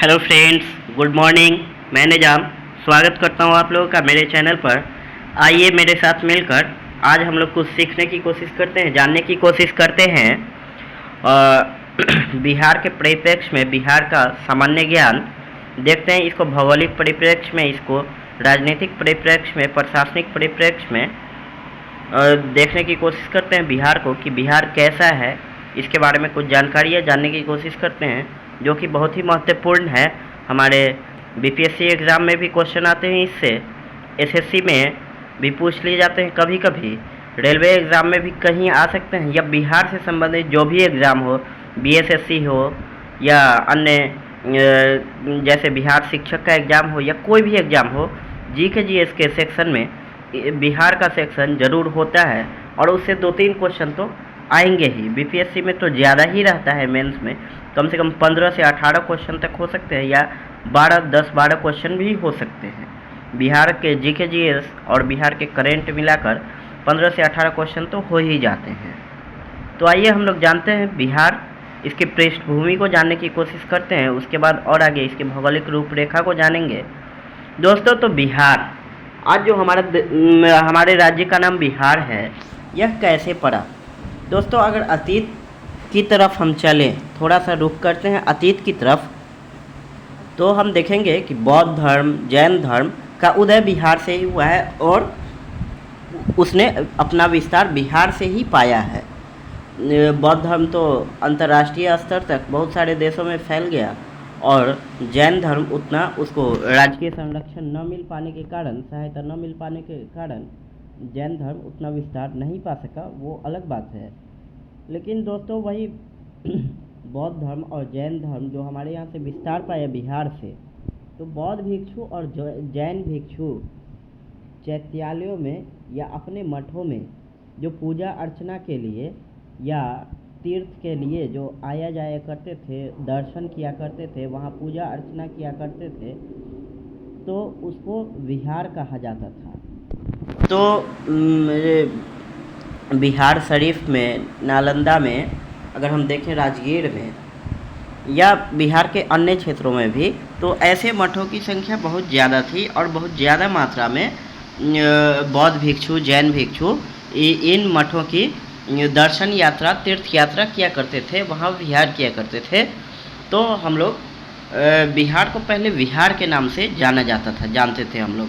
Hello friends, good morning. मैं निजाम स्वागत करता हूँ आप लोगों का मेरे चैनल पर। आइए मेरे साथ मिलकर आज हम लोग कुछ सीखने की कोशिश करते हैं, जानने की कोशिश करते हैं। बिहार के परिप्रेक्ष्य में बिहार का सामान्य ज्ञान देखते हैं। इसको भौगोलिक परिप्रेक्ष्य में, इसको राजनीतिक परिप्रेक्ष्य में, प्रशासनिक परिप्रेक्ष्य में देखने की कोशिश करते हैं बिहार को, कि बिहार कैसा है। इसके बारे में कुछ जानकारियाँ जानने की कोशिश करते हैं, जो कि बहुत ही महत्वपूर्ण है। हमारे बीपीएससी एग्ज़ाम में भी क्वेश्चन आते हैं इससे, एसएससी में भी पूछ लिए जाते हैं, कभी कभी रेलवे एग्ज़ाम में भी कहीं आ सकते हैं, या बिहार से संबंधित जो भी एग्ज़ाम हो, बीएसएससी हो या अन्य जैसे बिहार शिक्षक का एग्ज़ाम हो या कोई भी एग्ज़ाम हो, जीके जीएस के सेक्शन में बिहार का सेक्शन ज़रूर होता है। और उससे 2-3 क्वेश्चन तो आएंगे ही। बीपीएससी में तो ज़्यादा ही रहता है, मेंस में कम से कम 15 से 18 क्वेश्चन तक हो सकते हैं, या 10-12 क्वेश्चन भी हो सकते हैं। बिहार के जीके जीएस और बिहार के करेंट मिलाकर 15 से 18 क्वेश्चन तो हो ही जाते हैं। तो आइए हम लोग जानते हैं बिहार, इसकी पृष्ठभूमि को जानने की कोशिश करते हैं। उसके बाद और आगे इसकी भौगोलिक रूपरेखा को जानेंगे। दोस्तों, तो बिहार आज जो हमारे राज्य का नाम बिहार है, यह कैसे पड़ा? दोस्तों, अगर अतीत की तरफ हम चलें, थोड़ा सा रुख करते हैं अतीत की तरफ, तो हम देखेंगे कि बौद्ध धर्म, जैन धर्म का उदय बिहार से ही हुआ है, और उसने अपना विस्तार बिहार से ही पाया है। बौद्ध धर्म तो अंतर्राष्ट्रीय स्तर तक बहुत सारे देशों में फैल गया, और जैन धर्म उतना उसको राजकीय संरक्षण न मिल पाने के कारण, सहायता न मिल पाने के कारण जैन धर्म उतना विस्तार नहीं पा सका, वो अलग बात है। लेकिन दोस्तों, वही बौद्ध धर्म और जैन धर्म जो हमारे यहाँ से विस्तार पाया बिहार से, तो बौद्ध भिक्षु और जैन भिक्षु चैत्यालयों में या अपने मठों में जो पूजा अर्चना के लिए या तीर्थ के लिए जो आया जाया करते थे, दर्शन किया करते थे, वहाँ पूजा अर्चना किया करते थे, तो उसको विहार कहा जाता था। तो बिहार शरीफ में, नालंदा में, अगर हम देखें राजगीर में या बिहार के अन्य क्षेत्रों में भी, तो ऐसे मठों की संख्या बहुत ज़्यादा थी, और बहुत ज़्यादा मात्रा में बौद्ध भिक्षु, जैन भिक्षु इन मठों की दर्शन यात्रा, तीर्थ यात्रा किया करते थे, वहाँ विहार किया करते थे। तो हम लोग बिहार को पहले विहार के नाम से जाना जाता था, जानते थे हम लोग।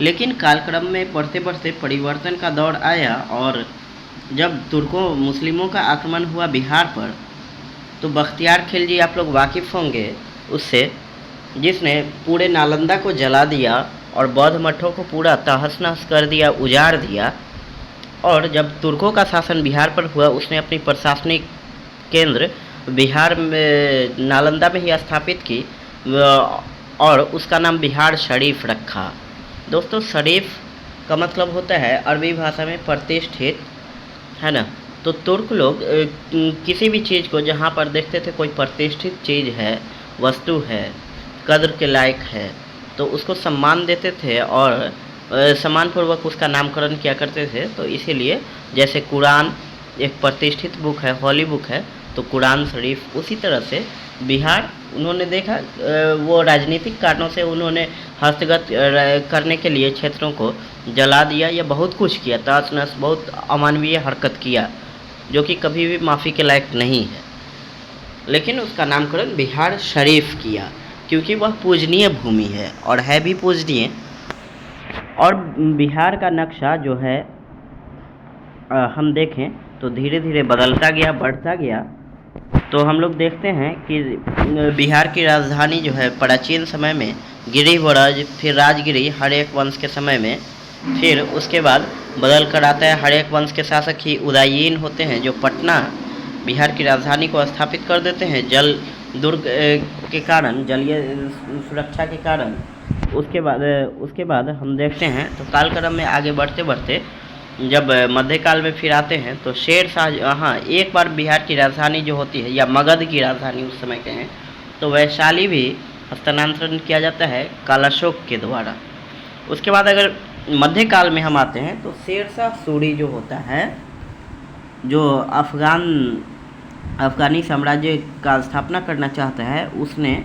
लेकिन कालक्रम में बढ़ते बढ़ते परिवर्तन का दौर आया, और जब तुर्कों मुस्लिमों का आक्रमण हुआ बिहार पर, तो बख्तियार खिलजी, आप लोग वाकिफ़ होंगे उससे, जिसने पूरे नालंदा को जला दिया और बौद्ध मठों को पूरा तहस नहस कर दिया, उजाड़ दिया। और जब तुर्कों का शासन बिहार पर हुआ, उसने अपनी प्रशासनिक केंद्र बिहार में, नालंदा में ही स्थापित की, और उसका नाम बिहार शरीफ रखा। दोस्तों, शरीफ का मतलब होता है अरबी भाषा में प्रतिष्ठित, है ना। तो तुर्क लोग किसी भी चीज़ को जहाँ पर देखते थे कोई प्रतिष्ठित चीज़ है, वस्तु है, कद्र के लायक है, तो उसको सम्मान देते थे और सम्मानपूर्वक उसका नामकरण किया करते थे। तो इसीलिए जैसे कुरान एक प्रतिष्ठित बुक है, हॉली बुक है, तो कुरान शरीफ, उसी तरह से बिहार उन्होंने देखा, वो राजनीतिक कारणों से उन्होंने हस्तगत करने के लिए क्षेत्रों को जला दिया या बहुत कुछ किया, तहस नहस, बहुत अमानवीय हरकत किया, जो कि कभी भी माफ़ी के लायक नहीं है। लेकिन उसका नामकरण बिहार शरीफ किया, क्योंकि वह पूजनीय भूमि है, और है भी पूजनीय। और बिहार का नक्शा जो है, हम देखें तो धीरे धीरे बदलता गया, बढ़ता गया। तो हम लोग देखते हैं कि बिहार की राजधानी जो है प्राचीन समय में गिरिवराज, फिर राजगिरी हर्यक वंश के समय में, फिर उसके बाद बदल कर आता है, हर्यक वंश के शासक ही उदयीन होते हैं, जो पटना बिहार की राजधानी को स्थापित कर देते हैं, जल दुर्ग के कारण, जलीय सुरक्षा के कारण। उसके बाद हम देखते हैं, तो कालक्रम में आगे बढ़ते बढ़ते जब मध्यकाल में फिर आते हैं, तो शेर शाह, हाँ, एक बार बिहार की राजधानी जो होती है, या मगध की राजधानी उस समय के हैं, तो वैशाली भी हस्तांतरण किया जाता है कालाशोक के द्वारा। उसके बाद अगर मध्यकाल में हम आते हैं, तो शेरशाह सूरी जो होता है, जो अफ़गानी साम्राज्य का स्थापना करना चाहता है, उसने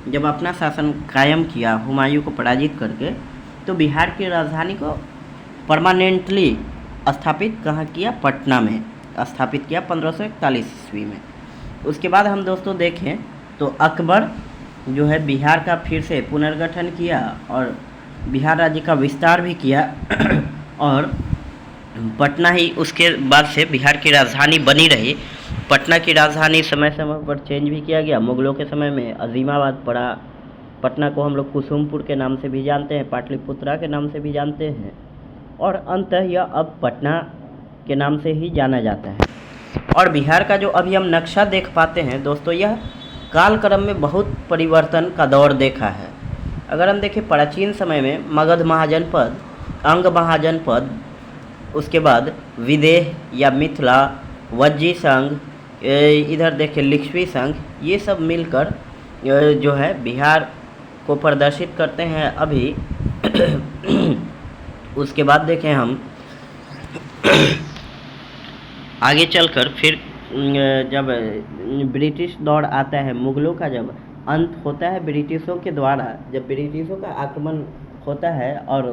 जब अपना शासन कायम किया हुमायूं को पराजित करके, तो बिहार की राजधानी को परमानेंटली स्थापित कहाँ किया? पटना में स्थापित किया 1541 ईस्वी में। उसके बाद हम दोस्तों देखें तो अकबर जो है बिहार का फिर से पुनर्गठन किया और बिहार राज्य का विस्तार भी किया और पटना ही उसके बाद से बिहार की राजधानी बनी रही। पटना की राजधानी समय समय पर चेंज भी किया गया। मुगलों के समय में अजीमाबाद पड़ा। पटना को हम लोग कुसुमपुर के नाम से भी जानते हैं, पाटलिपुत्रा के नाम से भी जानते हैं और अंततः यह अब पटना के नाम से ही जाना जाता है। और बिहार का जो अभी हम नक्शा देख पाते हैं दोस्तों, यह कालक्रम में बहुत परिवर्तन का दौर देखा है। अगर हम देखें प्राचीन समय में मगध महाजनपद, अंग महाजनपद, उसके बाद विदेह या मिथिला, वज्जी संघ, इधर देखें लिच्छवी संघ, ये सब मिलकर जो है बिहार को प्रदर्शित करते हैं अभी। उसके बाद देखें हम आगे चलकर फिर जब ब्रिटिश दौर आता है, मुगलों का जब अंत होता है ब्रिटिशों के द्वारा, जब ब्रिटिशों का आक्रमण होता है और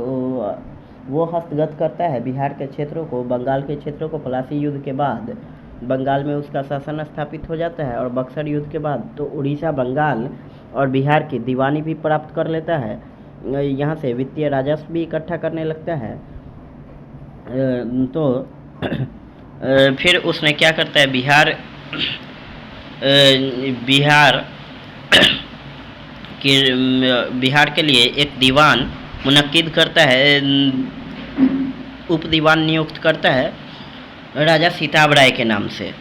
वो हस्तगत करता है बिहार के क्षेत्रों को, बंगाल के क्षेत्रों को, प्लासी युद्ध के बाद बंगाल में उसका शासन स्थापित हो जाता है और बक्सर युद्ध के बाद तो उड़ीसा, बंगाल और बिहार की दीवानी भी प्राप्त कर लेता है। यहाँ से वित्तीय राजस्व भी इकट्ठा करने लगता है। तो फिर उसने क्या करता है, बिहार के लिए एक दीवान मुनक्किद करता है, उप दीवान नियुक्त करता है राजा सीताब राय के नाम से।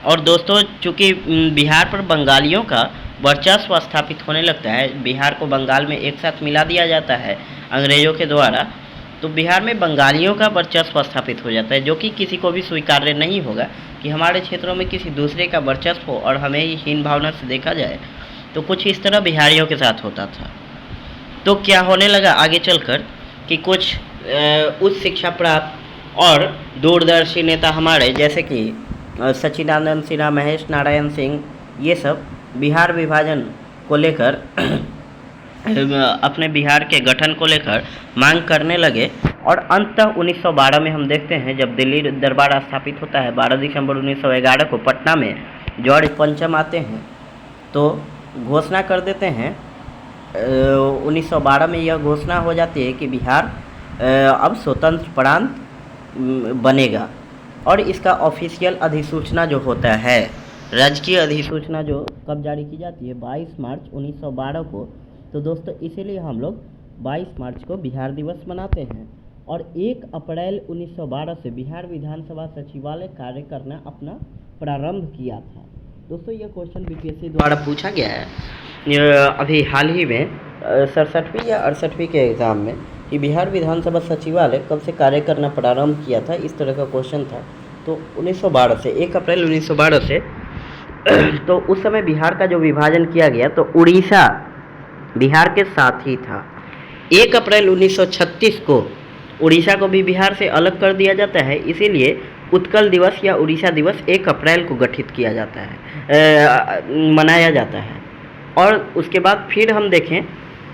और दोस्तों चूँकि बिहार पर बंगालियों का वर्चस्व स्थापित होने लगता है, बिहार को बंगाल में एक साथ मिला दिया जाता है अंग्रेज़ों के द्वारा, तो बिहार में बंगालियों का वर्चस्व स्थापित हो जाता है, जो कि किसी को भी स्वीकार्य नहीं होगा कि हमारे क्षेत्रों में किसी दूसरे का वर्चस्व हो और हमें ही हीन भावना से देखा जाए। तो कुछ इस तरह बिहारियों के साथ होता था। तो क्या होने लगा आगे चलकर कि कुछ उच्च शिक्षा प्राप्त और दूरदर्शी नेता हमारे जैसे कि सच्चिदानंद सिन्हा, महेश नारायण सिंह, ये सब बिहार विभाजन को लेकर अपने बिहार के गठन को लेकर मांग करने लगे। और अंततः 1912 में हम देखते हैं जब दिल्ली दरबार स्थापित होता है, 12 दिसंबर 1911 को पटना में जॉर्ज पंचम आते हैं तो घोषणा कर देते हैं। 1912 में यह घोषणा हो जाती है कि बिहार अब स्वतंत्र प्रांत बनेगा। और इसका ऑफिशियल अधिसूचना जो होता है, राजकीय अधिसूचना जो कब जारी की जाती है, 22 मार्च 1912 को। तो दोस्तों इसीलिए हम लोग 22 मार्च को बिहार दिवस मनाते हैं। और 1 अप्रैल 1912 से बिहार विधानसभा सचिवालय कार्य करना अपना प्रारंभ किया था। दोस्तों यह क्वेश्चन बीपीएससी द्वारा पूछा गया है अभी हाल ही में 67वीं या 68वीं के एग्ज़ाम में कि बिहार विधानसभा सचिवालय कब से कार्य करना प्रारंभ किया था, इस तरह का क्वेश्चन था। तो 1912 से, 1 अप्रैल 1912 से। तो उस समय बिहार का जो विभाजन किया गया तो उड़ीसा बिहार के साथ ही था। 1 अप्रैल 1936 को उड़ीसा को भी बिहार से अलग कर दिया जाता है, इसीलिए उत्कल दिवस या उड़ीसा दिवस 1 अप्रैल को गठित किया जाता है, मनाया जाता है। और उसके बाद फिर हम देखें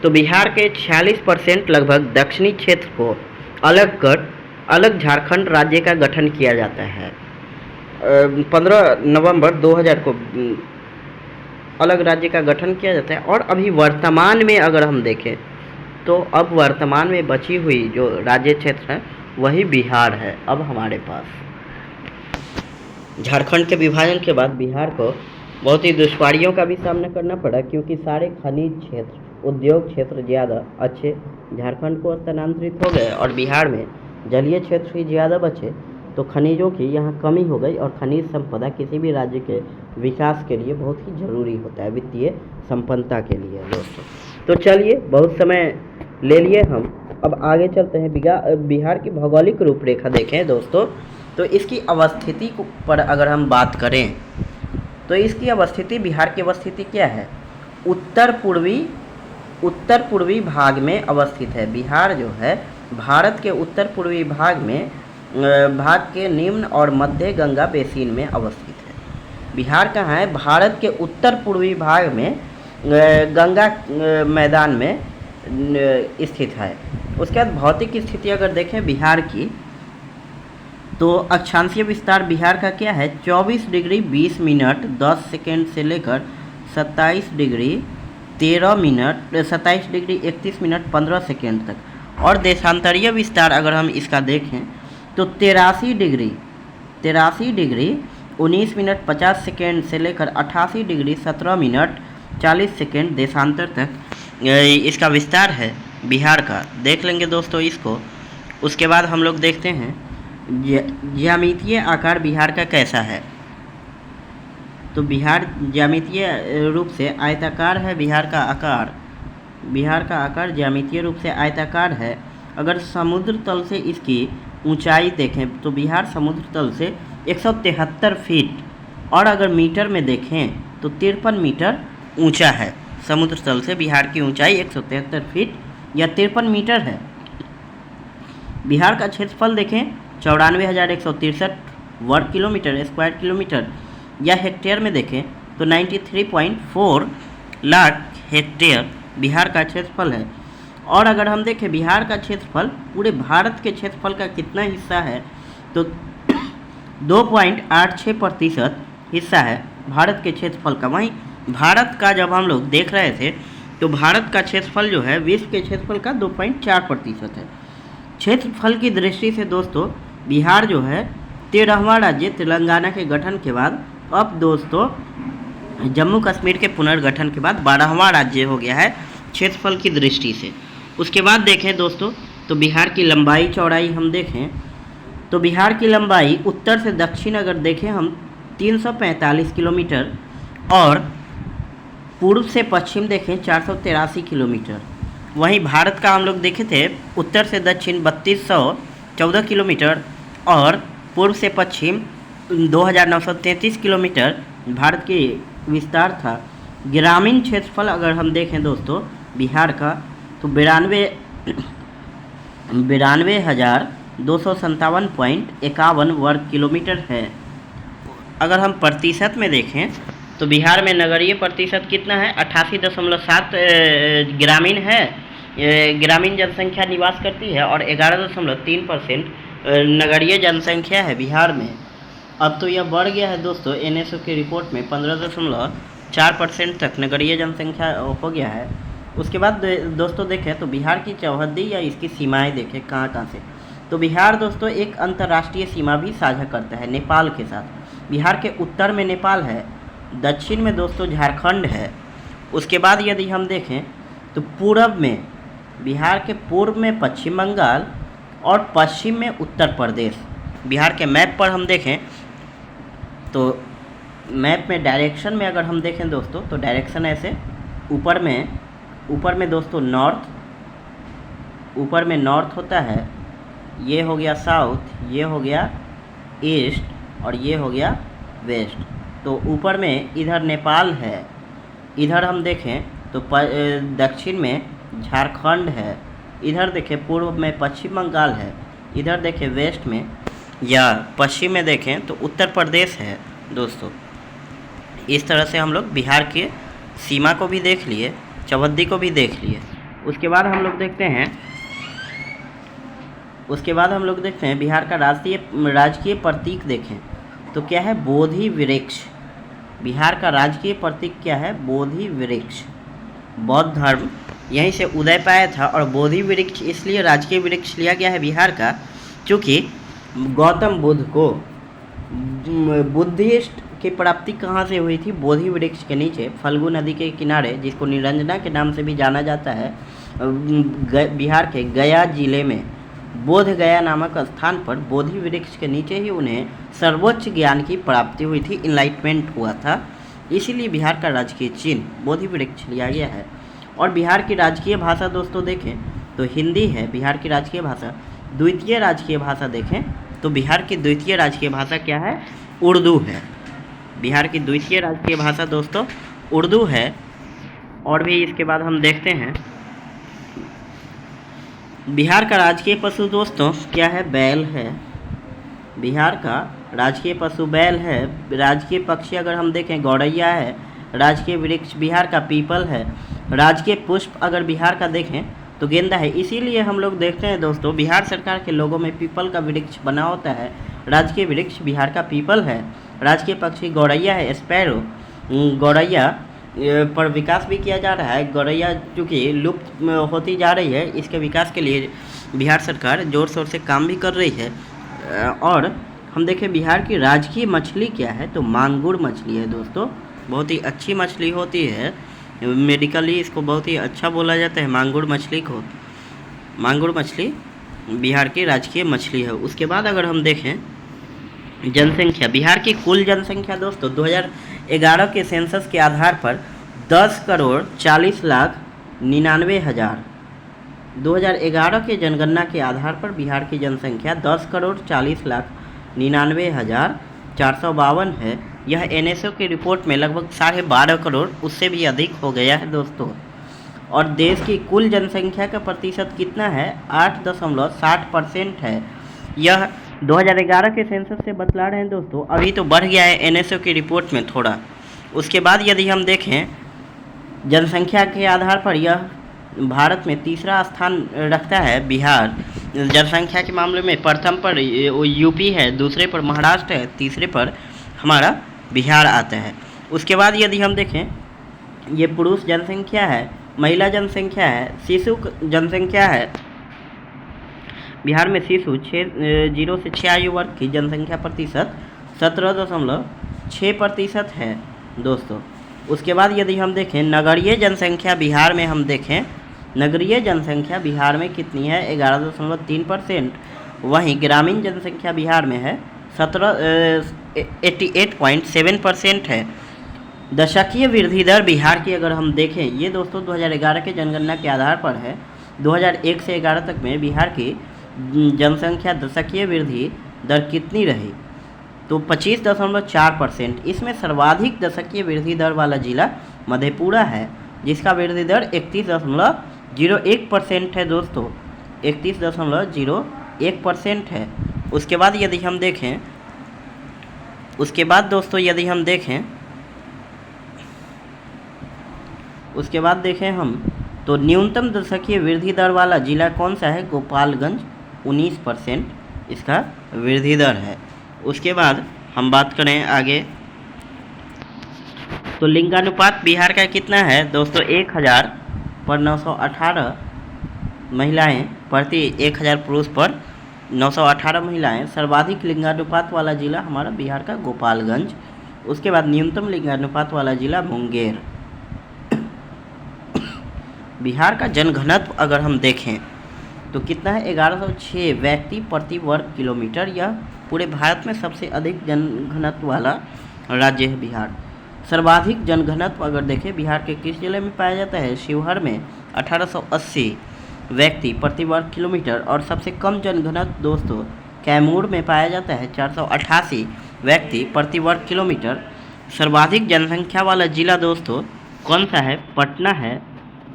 तो बिहार के 46% लगभग दक्षिणी क्षेत्र को अलग कर अलग झारखंड राज्य का गठन किया जाता है। 15 नवंबर 2000 को अलग राज्य का गठन किया जाता है। और अभी वर्तमान में अगर हम देखें तो अब वर्तमान में बची हुई जो राज्य क्षेत्र है वही बिहार है अब हमारे पास। झारखंड के विभाजन के बाद बिहार को बहुत ही दुश्वारियों का भी सामना करना पड़ा, क्योंकि सारे खनिज क्षेत्र, उद्योग क्षेत्र ज़्यादा अच्छे झारखंड को स्थानांतरित हो गए और बिहार में जलीय क्षेत्र ही ज़्यादा बचे। तो खनिजों की यहाँ कमी हो गई और खनिज संपदा किसी भी राज्य के विकास के लिए बहुत ही ज़रूरी होता है, वित्तीय संपन्नता के लिए दोस्तों। तो चलिए बहुत समय ले लिए हम, अब आगे चलते हैं। बिहार की भौगोलिक रूपरेखा देखें दोस्तों, तो इसकी अवस्थिति पर अगर हम बात करें तो इसकी अवस्थिति, बिहार की अवस्थिति क्या है, उत्तर पूर्वी भाग में अवस्थित है। बिहार जो है भारत के उत्तर पूर्वी भाग के निम्न और मध्य गंगा बेसिन में अवस्थित है। बिहार कहाँ है, भारत के उत्तर पूर्वी भाग में गंगा मैदान में स्थित है। उसके बाद भौतिक स्थिति अगर देखें बिहार की, तो अक्षांशीय विस्तार बिहार का क्या है, 24 डिग्री 20 मिनट 10 सेकेंड से लेकर 27 degree 13 minute 27 degree 31 minute 15 second तक। और देशांतरीय विस्तार अगर हम इसका देखें तो 83 डिग्री 19 मिनट 50 सेकेंड से लेकर 88 डिग्री 17 मिनट 40 सेकेंड देशांतर तक इसका विस्तार है बिहार का। देख लेंगे दोस्तों इसको। उसके बाद हम लोग देखते हैं ज्यामितीय आकार बिहार का कैसा है। तो बिहार ज्यामितीय रूप से आयताकार है। बिहार का आकार ज्यामितीय रूप से आयताकार है। अगर समुद्र तल से इसकी ऊंचाई देखें तो बिहार समुद्र तल से 173 फीट, और अगर मीटर में देखें तो 53 मीटर ऊंचा है। समुद्र तल से बिहार की ऊंचाई 173 फीट या 53 मीटर है। बिहार का क्षेत्रफल देखें 94,163 वर्ग किलोमीटर स्क्वायर किलोमीटर, या हेक्टेयर में देखें तो 93.4 लाख हेक्टेयर बिहार का क्षेत्रफल है। और अगर हम देखें बिहार का क्षेत्रफल पूरे भारत के क्षेत्रफल का कितना हिस्सा है, तो 2.86% हिस्सा है भारत के क्षेत्रफल का। वहीं भारत का जब हम लोग देख रहे थे तो भारत का क्षेत्रफल जो है विश्व के क्षेत्रफल का 2.4% है। क्षेत्रफल की दृष्टि से दोस्तों बिहार जो है 13वां राज्य तेलंगाना के गठन के बाद, अब दोस्तों जम्मू कश्मीर के पुनर्गठन के बाद 12वां राज्य हो गया है क्षेत्रफल की दृष्टि से। उसके बाद देखें दोस्तों तो बिहार की लंबाई चौड़ाई हम देखें तो बिहार की लंबाई उत्तर से दक्षिण अगर देखें हम 345 किलोमीटर, और पूर्व से पश्चिम देखें 483 किलोमीटर। वहीं भारत का हम लोग देखे थे उत्तर से दक्षिण 3214 किलोमीटर और पूर्व से पश्चिम 2933 किलोमीटर भारत की विस्तार था। ग्रामीण क्षेत्रफल अगर हम देखें दोस्तों बिहार का तो 92,257.51 वर्ग किलोमीटर है। अगर हम प्रतिशत में देखें तो बिहार में नगरीय प्रतिशत कितना है, 88.7 ग्रामीण है, ग्रामीण जनसंख्या निवास करती है, और 11.3% नगरीय जनसंख्या है बिहार में। अब तो यह बढ़ गया है दोस्तों, NSO की रिपोर्ट में 15.4% तक नगरीय जनसंख्या हो गया है। उसके बाद दोस्तों देखें तो बिहार की चौहद्दी या इसकी सीमाएं देखें कहाँ से, तो बिहार दोस्तों एक अंतर्राष्ट्रीय सीमा भी साझा करता है नेपाल के साथ। बिहार के उत्तर में नेपाल है, दक्षिण में दोस्तों झारखंड है। उसके बाद यदि हम देखें तो पूर्व में बिहार के पूर्व में पश्चिम बंगाल और पश्चिम में उत्तर प्रदेश। बिहार के मैप पर हम देखें तो मैप में डायरेक्शन में अगर हम देखें दोस्तों तो डायरेक्शन ऐसे ऊपर में दोस्तों नॉर्थ, ऊपर में नॉर्थ होता है, ये हो गया साउथ, ये हो गया ईस्ट और ये हो गया वेस्ट। तो ऊपर में इधर नेपाल है, इधर हम देखें तो दक्षिण में झारखंड है, इधर देखें पूर्व में पश्चिम बंगाल है, इधर देखें वेस्ट में या पश्चिम में देखें तो उत्तर प्रदेश है दोस्तों। इस तरह से हम लोग बिहार के सीमा को भी देख लिए, चौहद्दी को भी देख लिए। उसके बाद हम लोग देखते हैं बिहार का राजकीय प्रतीक देखें तो क्या है, बोधि वृक्ष। बिहार का राजकीय प्रतीक क्या है, बोधि वृक्ष। बौद्ध धर्म यहीं से उदय पाया था, और बोधि वृक्ष इसलिए राजकीय वृक्ष लिया गया है बिहार का क्योंकि गौतम बुद्ध को बुद्धिस्ट की प्राप्ति कहाँ से हुई थी, बोधि वृक्ष के नीचे फल्गु नदी के किनारे, जिसको निरंजना के नाम से भी जाना जाता है। बिहार के गया जिले में बोध गया नामक स्थान पर बोधि वृक्ष के नीचे ही उन्हें सर्वोच्च ज्ञान की प्राप्ति हुई थी, इनलाइटमेंट हुआ था। इसीलिए बिहार का राजकीय चिन्ह बोधि वृक्ष लिया गया है। और बिहार की राजकीय भाषा दोस्तों देखें तो हिंदी है बिहार की राजकीय भाषा। द्वितीय राजकीय भाषा देखें तो बिहार की द्वितीय राजकीय भाषा क्या है, उर्दू है। बिहार की द्वितीय राजकीय भाषा दोस्तों उर्दू है। और भी इसके बाद हम देखते हैं बिहार का राजकीय पशु दोस्तों क्या है, बैल है। बिहार का राजकीय पशु बैल है। राजकीय पक्षी अगर हम देखें गौरैया है, राजकीय वृक्ष बिहार का पीपल है। राजकीय पुष्प अगर बिहार का देखें तो गेंदा है। इसीलिए हम लोग देखते हैं दोस्तों, बिहार सरकार के लोगों में पीपल का वृक्ष बना होता है। राजकीय वृक्ष बिहार का पीपल है। राजकीय पक्षी गौरैया है, स्पैरो। गौरैया पर विकास भी किया जा रहा है। गौरैया चूँकि लुप्त होती जा रही है, इसके विकास के लिए बिहार सरकार ज़ोर शोर से काम भी कर रही है। और हम देखें बिहार की राजकीय मछली क्या है, तो मांगुर मछली है दोस्तों। बहुत ही अच्छी मछली होती है, मेडिकली इसको बहुत ही अच्छा बोला जाता है मांगुर मछली को। मांगुर मछली बिहार की राजकीय मछली है। उसके बाद अगर हम देखें जनसंख्या, बिहार की कुल जनसंख्या दोस्तों 2011 के सेंसस के आधार पर 10,40,99,000। 2011 के जनगणना के आधार पर बिहार की जनसंख्या 10,40,99,452 है। यह NSO की रिपोर्ट में लगभग 12.5 करोड़ उससे भी अधिक हो गया है दोस्तों। और देश की कुल जनसंख्या का प्रतिशत कितना है, 8.60% है। यह 2011 के सेंसस से बतला रहे हैं दोस्तों, अभी तो बढ़ गया है NSO की रिपोर्ट में थोड़ा। उसके बाद यदि हम देखें जनसंख्या के आधार पर यह भारत में तीसरा स्थान रखता है बिहार। जनसंख्या के मामले में प्रथम पर यूपी है, दूसरे पर महाराष्ट्र है, तीसरे पर हमारा बिहार आता है। उसके बाद यदि हम देखें ये पुरुष जनसंख्या है, महिला जनसंख्या है, शिशु जनसंख्या है। बिहार में शिशु 0 से 6 आयु वर्ग की जनसंख्या प्रतिशत 17.6% है दोस्तों। उसके बाद यदि हम देखें नगरीय जनसंख्या बिहार में, हम देखें नगरीय जनसंख्या बिहार में कितनी है, 11.3%। वहीं ग्रामीण जनसंख्या बिहार में है 88.7% है। दशकीय वृद्धि दर बिहार की अगर हम देखें, ये दोस्तों 2011 के जनगणना के आधार पर है। 2001 से 11 तक में बिहार की जनसंख्या दशकीय वृद्धि दर कितनी रही, तो 25.4%। इसमें सर्वाधिक दशकीय वृद्धि दर वाला जिला मधेपुरा है, जिसका वृद्धि दर 31.01% है दोस्तों, 31.01% है। उसके बाद यदि हम देखें, उसके बाद दोस्तों यदि हम देखें, उसके बाद देखें हम तो न्यूनतम दशकीय वृद्धि दर वाला जिला कौन सा है, गोपालगंज 19% इसका वृद्धि दर है। उसके बाद हम बात करें आगे तो लिंगानुपात बिहार का कितना है दोस्तों, 1000 पर 918 महिलाएं प्रति 1000 पुरुष पर 918 महिलाएं। सर्वाधिक लिंगानुपात वाला जिला हमारा बिहार का गोपालगंज। उसके बाद न्यूनतम लिंगानुपात वाला जिला मुंगेर। बिहार का जनघनत्व अगर हम देखें तो कितना है, 1106 व्यक्ति प्रति वर्ग किलोमीटर। यह पूरे भारत में सबसे अधिक जनघनत्व वाला राज्य है बिहार। सर्वाधिक जनघनत्व अगर देखें बिहार के किस जिले में पाया जाता है, शिवहर में 1880 व्यक्ति प्रति वर्ग किलोमीटर। और सबसे कम जनघनत्व दोस्तों कैमूर में पाया जाता है, 488 व्यक्ति प्रति वर्ग किलोमीटर। सर्वाधिक जनसंख्या वाला जिला दोस्तों कौन सा है, पटना है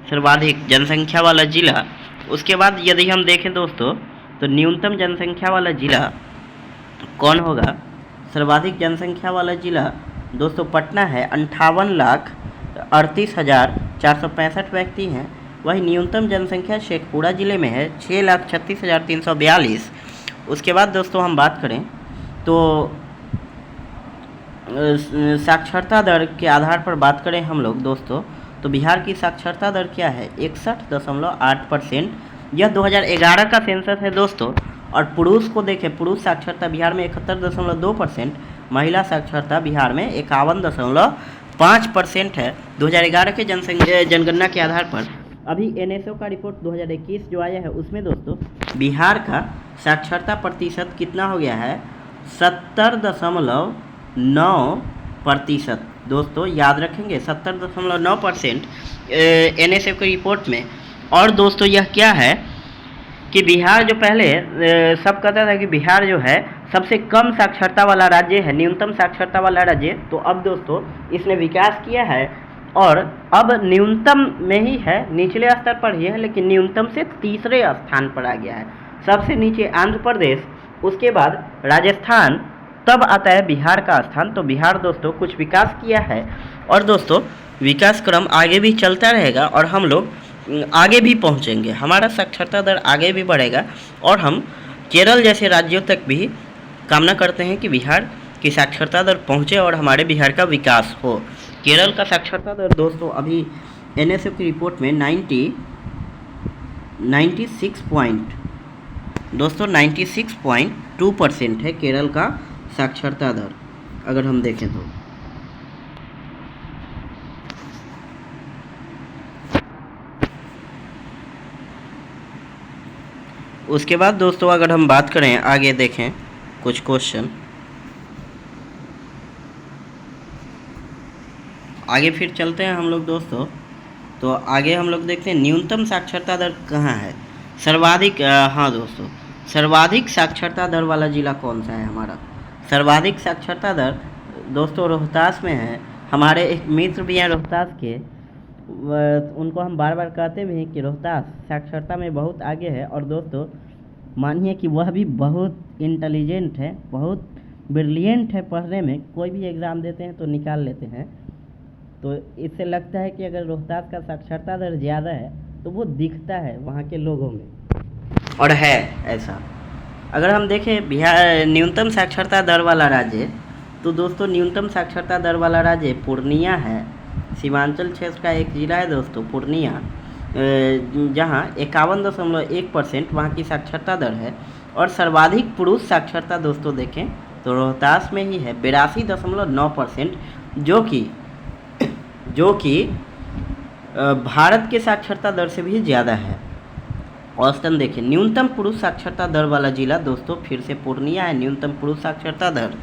सर्वाधिक जनसंख्या वाला जिला। उसके बाद यदि हम देखें दोस्तों तो न्यूनतम जनसंख्या वाला जिला कौन होगा, सर्वाधिक जनसंख्या वाला जिला दोस्तों पटना है, 58,38,465 व्यक्ति हैं। वही न्यूनतम जनसंख्या शेखपुरा ज़िले में है, 6,36,342। उसके बाद दोस्तों हम बात करें तो साक्षरता दर के आधार पर बात करें हम लोग दोस्तों तो बिहार की साक्षरता दर क्या है, 61.8%। यह 2011 का सेंसस है दोस्तों। और पुरुष को देखें, पुरुष साक्षरता बिहार में 71.2%, महिला साक्षरता बिहार में 51.5% है 2011 के जनगणना के आधार पर। अभी NSO का रिपोर्ट 2021 जो आया है उसमें दोस्तों बिहार का साक्षरता प्रतिशत कितना हो गया है, 70.9%। दोस्तों याद रखेंगे 70.9% NSO की रिपोर्ट में। और दोस्तों यह क्या है कि बिहार जो पहले सब कहता था कि बिहार जो है सबसे कम साक्षरता वाला राज्य है, न्यूनतम साक्षरता वाला राज्य, तो अब दोस्तों इसने विकास किया है और अब न्यूनतम में ही है, निचले स्तर पर ही है, लेकिन न्यूनतम से तीसरे स्थान पर आ गया है। सबसे नीचे आंध्र प्रदेश, उसके बाद राजस्थान, तब आता है बिहार का स्थान। तो बिहार दोस्तों कुछ विकास किया है और दोस्तों विकास क्रम आगे भी चलता रहेगा और हम लोग आगे भी पहुंचेंगे, हमारा साक्षरता दर आगे भी बढ़ेगा और हम केरल जैसे राज्यों तक भी कामना करते हैं कि बिहार की साक्षरता दर पहुंचे और हमारे बिहार का विकास हो। केरल का साक्षरता दर दोस्तों अभी NSO की रिपोर्ट में 96.2% है केरल का साक्षरता दर, अगर हम देखें तो। उसके बाद दोस्तों अगर हम बात करें आगे देखें कुछ क्वेश्चन, आगे फिर चलते हैं हम लोग दोस्तों। तो आगे हम लोग देखते हैं न्यूनतम साक्षरता दर कहाँ है, सर्वाधिक। हाँ दोस्तों, सर्वाधिक साक्षरता दर वाला जिला कौन सा है हमारा? सर्वाधिक साक्षरता दर दोस्तों रोहतास में है। हमारे एक मित्र भी हैं रोहतास के, उनको हम बार बार कहते भी हैं कि रोहतास साक्षरता में बहुत आगे है। और दोस्तों मानिए कि वह भी बहुत इंटेलिजेंट है, बहुत ब्रिलियंट है पढ़ने में, कोई भी एग्ज़ाम देते हैं तो निकाल लेते हैं। तो इससे लगता है कि अगर रोहतास का साक्षरता दर ज़्यादा है तो वो दिखता है वहाँ के लोगों में, और है ऐसा। अगर हम देखें बिहार न्यूनतम साक्षरता दर वाला राज्य, तो दोस्तों न्यूनतम साक्षरता दर वाला राज्य पूर्णिया है। सीमांचल क्षेत्र का एक ज़िला है दोस्तों पूर्णिया, जहाँ 51.1% वहाँ की साक्षरता दर है। और सर्वाधिक पुरुष साक्षरता दोस्तों देखें तो रोहतास में ही है 82.9%, जो कि भारत के साक्षरता दर से भी ज़्यादा है। औसतन देखें न्यूनतम पुरुष साक्षरता दर वाला जिला दोस्तों फिर से पूर्णिया है, न्यूनतम पुरुष साक्षरता दर।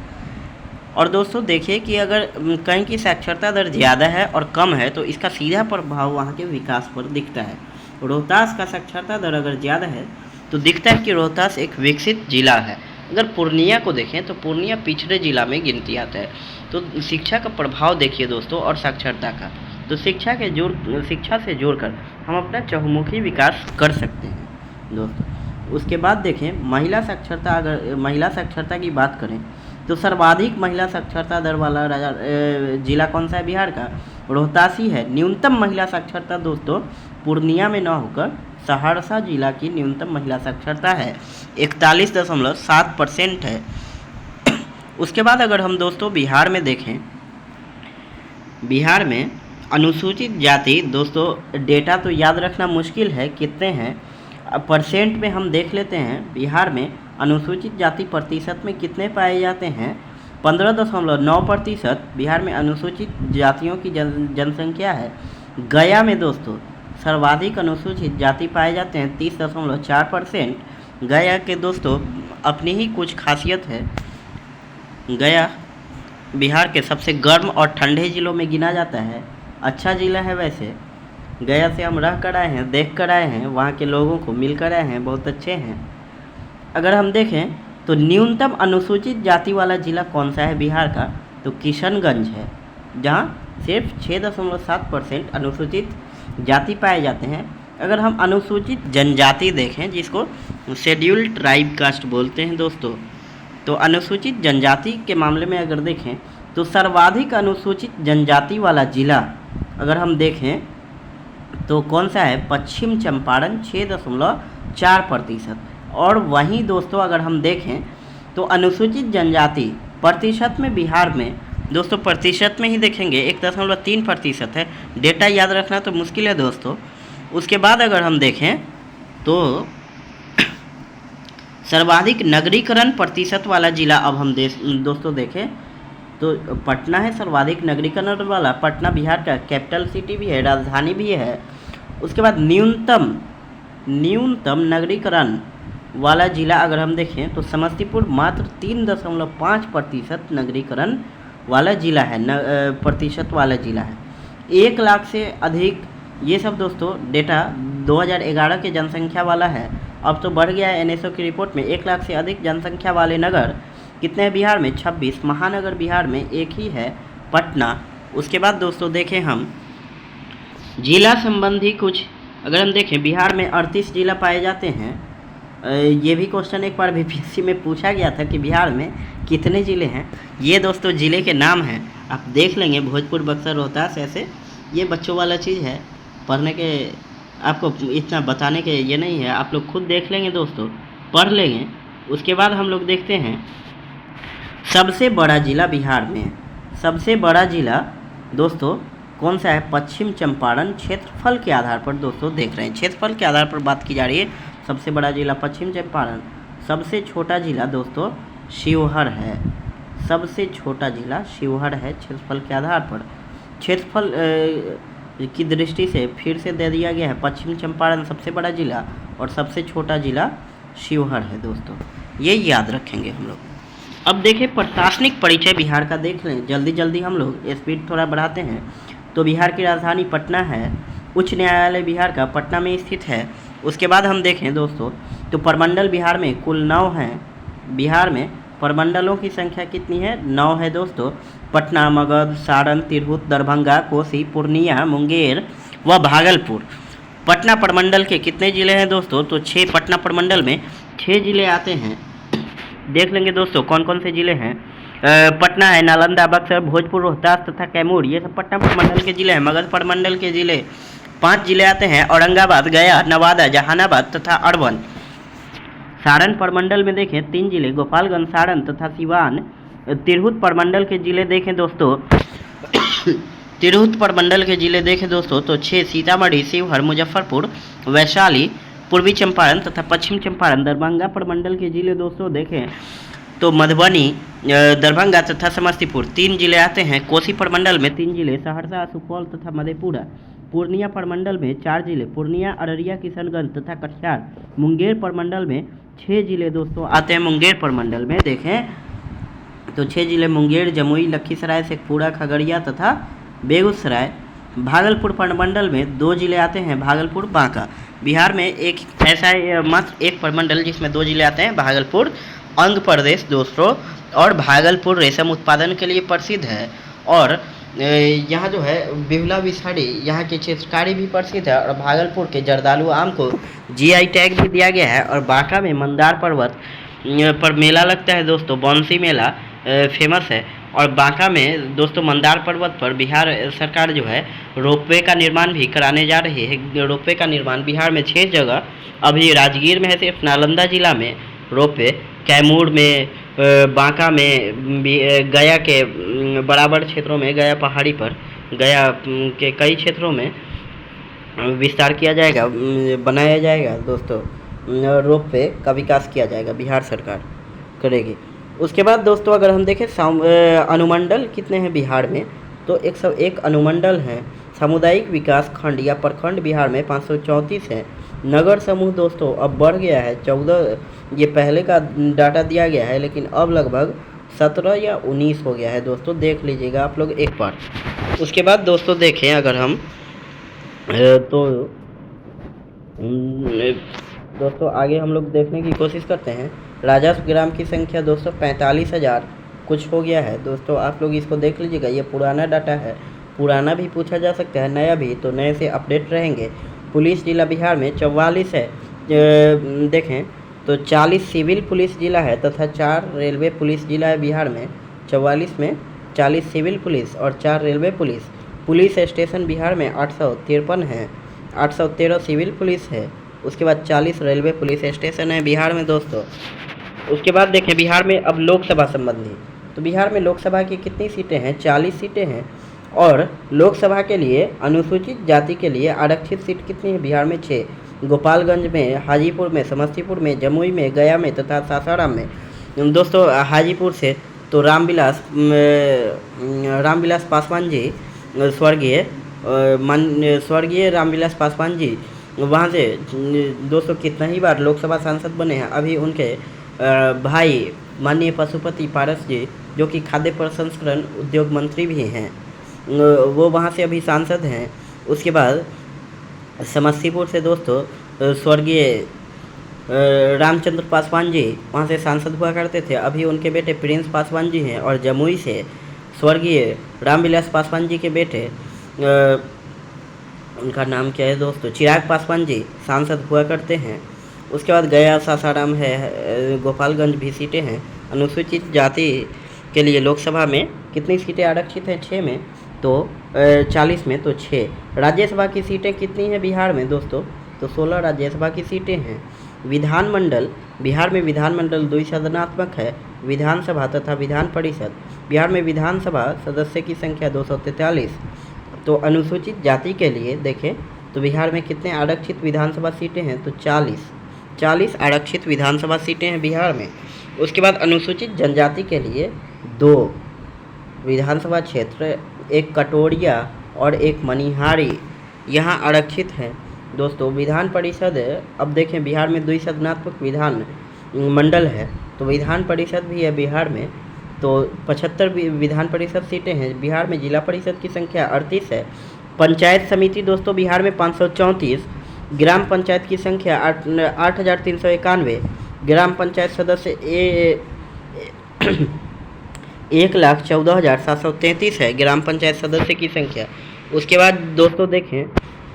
और दोस्तों देखिए कि अगर कहीं की साक्षरता दर ज़्यादा है और कम है तो इसका सीधा प्रभाव वहाँ के विकास पर दिखता है। रोहतास का साक्षरता दर अगर ज़्यादा है तो दिखता है कि रोहतास एक विकसित जिला है। अगर पूर्णिया को देखें तो पूर्णिया पिछड़े जिला में गिनती आता है। तो शिक्षा का प्रभाव देखिए दोस्तों और साक्षरता का, तो शिक्षा से जोड़कर हम अपना चहुमुखी विकास कर सकते हैं दोस्तों। उसके बाद देखें महिला साक्षरता, अगर महिला साक्षरता की बात करें तो सर्वाधिक महिला साक्षरता दर वाला जिला कौन सा है बिहार का? रोहतास ही है। न्यूनतम महिला साक्षरता दोस्तों पूर्णिया में न होकर सहरसा जिला की न्यूनतम महिला साक्षरता है, 41.7% है। उसके बाद अगर हम दोस्तों बिहार में देखें, बिहार में अनुसूचित जाति दोस्तों डेटा तो याद रखना मुश्किल है कितने हैं, परसेंट में हम देख लेते हैं। बिहार में अनुसूचित जाति प्रतिशत में कितने पाए जाते हैं? 15.9% बिहार में अनुसूचित जातियों की जनसंख्या है। गया में दोस्तों सर्वाधिक अनुसूचित जाति पाए जाते हैं, 30.4%। गया के दोस्तों अपनी ही कुछ खासियत है। गया बिहार के सबसे गर्म और ठंडे ज़िलों में गिना जाता है। अच्छा ज़िला है वैसे, गया से हम रह कर आए हैं, देख कर आए हैं, वहाँ के लोगों को मिल कर आए हैं, बहुत अच्छे हैं। अगर हम देखें तो न्यूनतम अनुसूचित जाति वाला ज़िला कौन सा है बिहार का? तो किशनगंज है, जहाँ सिर्फ 6.7% अनुसूचित जाति पाए जाते हैं। अगर हम अनुसूचित जनजाति देखें, जिसको शेड्यूल्ड ट्राइब कास्ट बोलते हैं दोस्तों, तो अनुसूचित जनजाति के मामले में अगर देखें तो सर्वाधिक अनुसूचित जनजाति वाला ज़िला अगर हम देखें तो कौन सा है? पश्चिम चंपारण, 6.4%। और वहीं दोस्तों अगर हम देखें तो अनुसूचित जनजाति प्रतिशत में बिहार में दोस्तों प्रतिशत में ही देखेंगे 1.3% है। डेटा याद रखना तो मुश्किल है दोस्तों। उसके बाद अगर हम देखें तो सर्वाधिक नगरीकरण प्रतिशत वाला ज़िला अब हम दोस्तों देखें तो पटना है सर्वाधिक नगरीकरण वाला। पटना बिहार का कैपिटल सिटी भी है, राजधानी भी है। उसके बाद न्यूनतम नगरीकरण वाला ज़िला अगर हम देखें तो समस्तीपुर मात्र 3.5% नगरीकरण वाला ज़िला है, प्रतिशत वाला ज़िला है। 1 लाख से अधिक, ये सब दोस्तों डेटा 2011 के जनसंख्या वाला है। अब तो बढ़ गया है NSO की रिपोर्ट में। 1 लाख से अधिक जनसंख्या वाले नगर कितने हैं बिहार में? 26। महानगर बिहार में एक ही है, पटना। उसके बाद दोस्तों देखें हम जिला संबंधी कुछ, अगर हम देखें बिहार में 38 जिला पाए जाते हैं। ये भी क्वेश्चन एक बार बीपीएससी में पूछा गया था कि बिहार में कितने ज़िले हैं। ये दोस्तों ज़िले के नाम हैं, आप देख लेंगे, भोजपुर, बक्सर, रोहतास, ऐसे। ये बच्चों वाला चीज़ है, पढ़ने के आपको इतना बताने के ये नहीं है, आप लोग खुद देख लेंगे दोस्तों, पढ़ लेंगे। उसके बाद हम लोग देखते हैं सबसे बड़ा ज़िला बिहार में। सबसे बड़ा ज़िला दोस्तों कौन सा है? पश्चिम चंपारण। क्षेत्रफल के आधार पर दोस्तों देख रहे हैं, क्षेत्रफल के आधार पर बात की जा रही है। सबसे बड़ा ज़िला पश्चिम चंपारण। सबसे छोटा ज़िला दोस्तों शिवहर है। सबसे छोटा ज़िला शिवहर है क्षेत्रफल के आधार पर। क्षेत्रफल की दृष्टि से फिर से दे दिया गया है पश्चिम चंपारण सबसे बड़ा ज़िला और सबसे छोटा ज़िला शिवहर है दोस्तों, ये याद रखेंगे हम लोग। अब देखिए प्रशासनिक परिचय बिहार का देख लें, जल्दी जल्दी हम लोग स्पीड थोड़ा बढ़ाते हैं। तो बिहार की राजधानी पटना है। उच्च न्यायालय बिहार का पटना में स्थित है। उसके बाद हम देखें दोस्तों तो प्रमंडल बिहार में कुल 9 हैं। बिहार में प्रमंडलों की संख्या कितनी है? 9 है दोस्तों। पटना, मगध, सारण, तिरहुत, दरभंगा, कोसी, पूर्णिया, मुंगेर व भागलपुर। पटना प्रमंडल के कितने ज़िले हैं दोस्तों? तो 6 पटना प्रमंडल में 6 ज़िले आते हैं। देख लेंगे दोस्तों कौन कौन से ज़िले हैं। पटना है, नालंदा, बक्सर, भोजपुर, रोहतास तथा कैमूर, ये सब पटना प्रमंडल के ज़िले हैं। मगध प्रमंडल के ज़िले 5 ज़िले आते हैं, औरंगाबाद, गया, नवादा, जहानाबाद तथा अरवल। सारण प्रमंडल में देखें 3 ज़िले, गोपालगंज, सारण तथा सिवान। तिरहुत प्रमंडल के ज़िले देखें दोस्तों तिरहुत प्रमंडल के ज़िले देखें दोस्तों तो 6, सीतामढ़ी, शिवहर, मुजफ्फरपुर, वैशाली, पूर्वी चंपारण तथा पश्चिम चंपारण। दरभंगा प्रमंडल के ज़िले दोस्तों देखें तो मधुबनी, दरभंगा तथा समस्तीपुर 3 ज़िले आते हैं। कोसी प्रमंडल में 3 ज़िले, सहरसा, सुपौल तथा मधेपुरा। पूर्णिया प्रमंडल में 4 ज़िले, पूर्णिया, अररिया, किशनगंज तथा कटिहार। मुंगेर प्रमंडल में 6 ज़िले दोस्तों आते हैं। मुंगेर प्रमंडल में देखें तो 6 ज़िले, मुंगेर, जमुई, लखीसराय, शेखपुरा, खगड़िया तथा बेगूसराय। भागलपुर प्रमंडल में 2 ज़िले आते हैं, भागलपुर, बांका। बिहार में एक ऐसा मात्र एक प्रमंडल जिसमें 2 ज़िले आते हैं, भागलपुर, अंग प्रदेश दोस्तों। और भागलपुर रेशम उत्पादन के लिए प्रसिद्ध है। और यहाँ जो है बिहुला बिसाड़ी यहाँ की चित्रकारी भी प्रसिद्ध है। और भागलपुर के जर्दालू आम को जीआई टैग भी दिया गया है। और बांका में मंदार पर्वत पर मेला लगता है दोस्तों, बंसी मेला फेमस है। और बांका में दोस्तों मंदार पर्वत पर बिहार सरकार जो है रोपवे का निर्माण भी कराने जा रही है। रोपवे का निर्माण बिहार में 6 जगह, अभी राजगीर में है सिर्फ, नालंदा जिला में रोपवे, कैमूर में, बांका में, गया के बराबर क्षेत्रों में, गया पहाड़ी पर, गया के कई क्षेत्रों में विस्तार किया जाएगा, बनाया जाएगा दोस्तों। रोपवे का विकास किया जाएगा, बिहार सरकार करेगी। उसके बाद दोस्तों अगर हम देखें अनुमंडल कितने हैं बिहार में, तो 101 अनुमंडल हैं। सामुदायिक विकास खंड या प्रखंड बिहार में 534 है। नगर समूह दोस्तों अब बढ़ गया है, 14, ये पहले का डाटा दिया गया है लेकिन अब लगभग 17 या 19 हो गया है दोस्तों, देख लीजिएगा आप लोग एक बार। उसके बाद दोस्तों देखें अगर हम तो दोस्तों आगे हम लोग देखने की कोशिश करते हैं। राजस्व ग्राम की संख्या दोस्तों 45,000 कुछ हो गया है दोस्तों, आप लोग इसको देख लीजिएगा। ये पुराना डाटा है, पुराना भी पूछा जा सकता है, नया भी, तो नए से अपडेट रहेंगे। पुलिस जिला बिहार में 44 है, देखें तो 40 सिविल पुलिस जिला है तथा 4 रेलवे पुलिस जिला है बिहार में। 44 में 40 सिविल पुलिस और 4 railway police. Police station Bihar में 853 है, 813 सिविल पुलिस है। उसके बाद 40 रेलवे पुलिस स्टेशन है बिहार में दोस्तों। उसके बाद देखें बिहार में अब लोकसभा संबंधी, तो बिहार में लोकसभा की कितनी सीटें हैं? 40 सीटें हैं। और लोकसभा के लिए अनुसूचित जाति के लिए आरक्षित सीट कितनी है बिहार में? 6, गोपालगंज में, हाजीपुर में, समस्तीपुर में, जमुई में, गया में तथा सासाराम में। दोस्तों हाजीपुर से तो रामविलास पासवान जी, स्वर्गीय रामविलास पासवान जी वहाँ से दोस्तों कितना ही बार लोकसभा सांसद बने हैं। अभी उनके भाई माननीय पशुपति पारस जी जो कि खाद्य प्रसंस्करण उद्योग मंत्री भी हैं, वो वहाँ से अभी सांसद हैं। उसके बाद समस्तीपुर से दोस्तों स्वर्गीय रामचंद्र पासवान जी वहाँ से सांसद हुआ करते थे, अभी उनके बेटे प्रिंस पासवान जी हैं। और जमुई से स्वर्गीय रामविलास पासवान जी के बेटे उनका नाम क्या है दोस्तों, चिराग पासवान जी सांसद हुआ करते हैं। उसके बाद गया, सासाराम है, गोपालगंज भी सीटें हैं। अनुसूचित जाति के लिए लोकसभा में कितनी सीटें आरक्षित हैं? 6 में, तो 40 में तो 6। राज्यसभा की सीटें कितनी हैं बिहार में दोस्तों? तो 16 राज्यसभा की सीटें हैं। विधानमंडल, बिहार में विधानमंडल द्विसदनात्मक है, विधानसभा तथा विधान परिषद। बिहार में विधानसभा सदस्य की संख्या 243। तो अनुसूचित जाति के लिए देखें तो बिहार में कितने आरक्षित विधानसभा सीटें हैं? तो 40 आरक्षित विधानसभा सीटें हैं बिहार में। उसके बाद अनुसूचित जनजाति के लिए 2 विधानसभा क्षेत्र, एक कटोरिया और एक मनिहारी यहाँ आरक्षित है दोस्तों। विधान परिषद, अब देखें बिहार में द्विसदनात्मक विधान मंडल है, तो विधान परिषद भी है बिहार में, तो 75 विधान परिषद सीटें हैं बिहार में। जिला परिषद की संख्या 38 है। पंचायत समिति दोस्तों बिहार में 534। ग्राम पंचायत की संख्या 8,391। ग्राम पंचायत सदस्य 1,14,733 है ग्राम पंचायत सदस्य की संख्या। उसके बाद दोस्तों देखें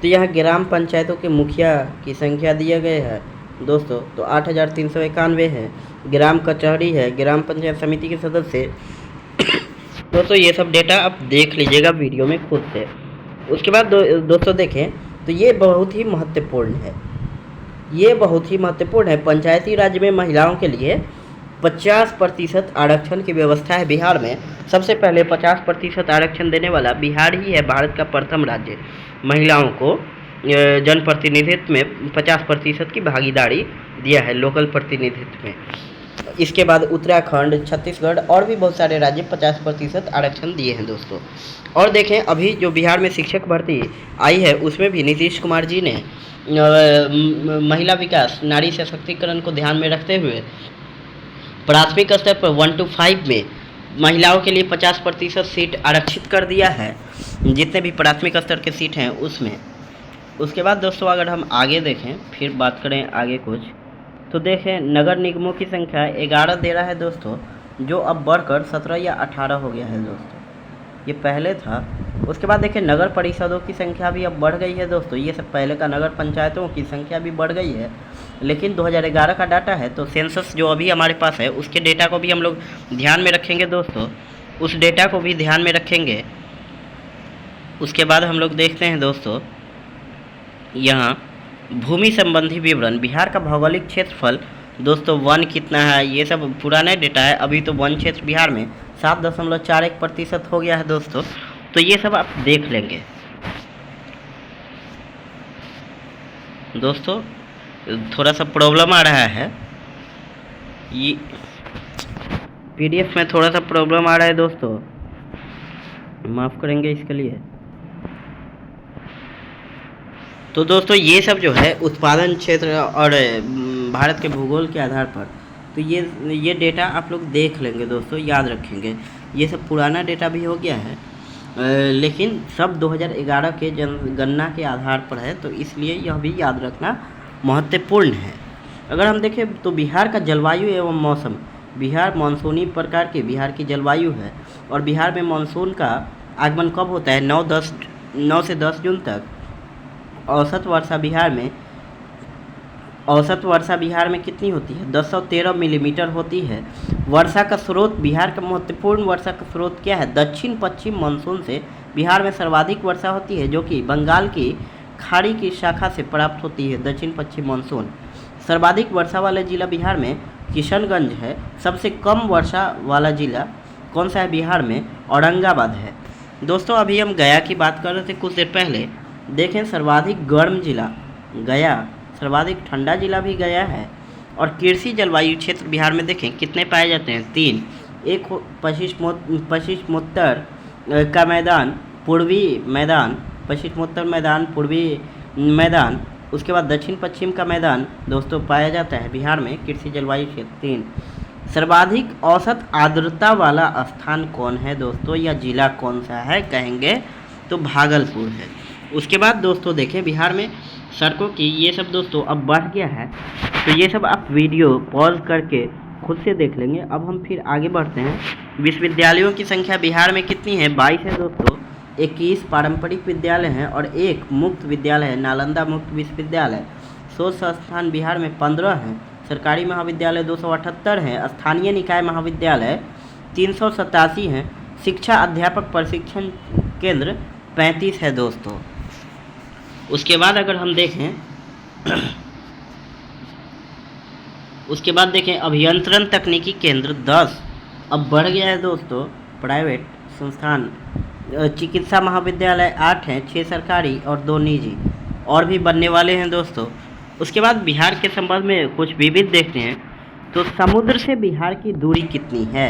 तो यहाँ ग्राम पंचायतों के मुखिया की संख्या दिया गया है दोस्तों, तो 8,391 है। ग्राम कचहरी है, ग्राम पंचायत समिति के सदस्य दोस्तों ये सब डेटा आप देख लीजिएगा वीडियो में खुद से। उसके बाद दोस्तों देखें तो ये बहुत ही महत्वपूर्ण है, ये बहुत ही महत्वपूर्ण है। पंचायती राज में महिलाओं के लिए 50% आरक्षण की व्यवस्था है बिहार में। सबसे पहले 50% आरक्षण देने वाला बिहार ही है, भारत का प्रथम राज्य। महिलाओं को जनप्रतिनिधित्व में 50% की भागीदारी दिया है, लोकल प्रतिनिधित्व में। इसके बाद उत्तराखंड, छत्तीसगढ़ और भी बहुत सारे राज्य 50% आरक्षण दिए हैं दोस्तों। और देखें अभी जो बिहार में शिक्षक भर्ती आई है उसमें भी नीतीश कुमार जी ने महिला विकास, नारी सशक्तिकरण को ध्यान में रखते हुए प्राथमिक स्तर पर 1 to 5 में महिलाओं के लिए 50% सीट आरक्षित कर दिया है, जितने भी प्राथमिक स्तर के सीट हैं उसमें। उसके बाद दोस्तों अगर हम आगे देखें, फिर बात करें आगे कुछ, तो देखें नगर निगमों की संख्या 11 दे रहा है दोस्तों, जो अब बढ़कर 17 या 18 हो गया है दोस्तों, ये पहले था। उसके बाद देखें नगर परिषदों की संख्या भी अब बढ़ गई है दोस्तों, ये सब पहले का नगर पंचायतों की संख्या भी बढ़ गई है, लेकिन 2011 का डाटा है, तो सेंसस जो अभी हमारे पास है उसके डेटा को भी हम लोग ध्यान में रखेंगे दोस्तों, उस डेटा को भी ध्यान में रखेंगे। उसके बाद हम लोग देखते हैं दोस्तों यहाँ भूमि संबंधी विवरण, बिहार का भौगोलिक क्षेत्रफल दोस्तों वन कितना है, ये सब पुराना डेटा है। अभी तो वन क्षेत्र बिहार में 7.41% हो गया है दोस्तों, तो ये सब आप देख लेंगे दोस्तों। थोड़ा सा प्रॉब्लम आ रहा है, ये PDF में थोड़ा सा प्रॉब्लम आ रहा है दोस्तों, माफ़ करेंगे इसके लिए। तो दोस्तों ये सब जो है उत्पादन क्षेत्र और भारत के भूगोल के आधार पर, तो ये डेटा आप लोग देख लेंगे दोस्तों, याद रखेंगे। ये सब पुराना डेटा भी हो गया है, लेकिन सब 2011 के जनगणना के आधार पर है, तो इसलिए यह भी याद रखना महत्वपूर्ण है। अगर हम देखें तो बिहार का जलवायु एवं मौसम, बिहार मानसूनी प्रकार की बिहार की जलवायु है, और बिहार में मानसून का आगमन कब होता है? 9 से 10 जून तक। औसत वर्षा बिहार में कितनी होती है? 1013 मिलीमीटर होती है। वर्षा का स्रोत, बिहार का महत्वपूर्ण वर्षा का स्रोत क्या है? दक्षिण पश्चिम मानसून से बिहार में सर्वाधिक वर्षा होती है, जो कि बंगाल की खाड़ी की शाखा से प्राप्त होती है, दक्षिण पश्चिम मानसून। सर्वाधिक वर्षा वाला जिला बिहार में किशनगंज है। सबसे कम वर्षा वाला जिला कौन सा है बिहार में? औरंगाबाद है दोस्तों। अभी हम गया की बात कर रहे थे कुछ देर पहले, देखें सर्वाधिक गर्म जिला गया, सर्वाधिक ठंडा जिला भी गया है। और कृषि जलवायु क्षेत्र बिहार में देखें कितने पाए जाते हैं? 3। एक पश्चिमोत्तर का मैदान, पूर्वी मैदान, पश्चिमोत्तर मैदान, पूर्वी मैदान, उसके बाद दक्षिण पश्चिम का मैदान दोस्तों पाया जाता है बिहार में कृषि जलवायु क्षेत्र 3। सर्वाधिक औसत आर्द्रता वाला स्थान कौन है दोस्तों, या जिला कौन सा है? कहेंगे तो भागलपुर है। उसके बाद दोस्तों देखें बिहार में सड़कों की, ये सब दोस्तों अब बढ़ गया है, तो ये सब आप वीडियो पॉज करके खुद से देख लेंगे। अब हम फिर आगे बढ़ते हैं। विश्वविद्यालयों की संख्या बिहार में कितनी है? 22 है दोस्तों। 21 पारंपरिक विद्यालय हैं और 1 मुक्त विद्यालय है, नालंदा मुक्त विश्वविद्यालय। शोध संस्थान बिहार में 15 हैं, सरकारी महाविद्यालय 278 हैं, स्थानीय निकाय महाविद्यालय 387 हैं, शिक्षा अध्यापक प्रशिक्षण केंद्र 35 है दोस्तों। उसके बाद अगर हम देखें अभियंत्रण तकनीकी केंद्र 10। अब बढ़ गया है दोस्तों प्राइवेट संस्थान। चिकित्सा महाविद्यालय 8 हैं, 6 सरकारी और 2 निजी, और भी बनने वाले हैं दोस्तों। उसके बाद बिहार के संबंध में कुछ विविध देखते हैं तो समुद्र से बिहार की दूरी कितनी है?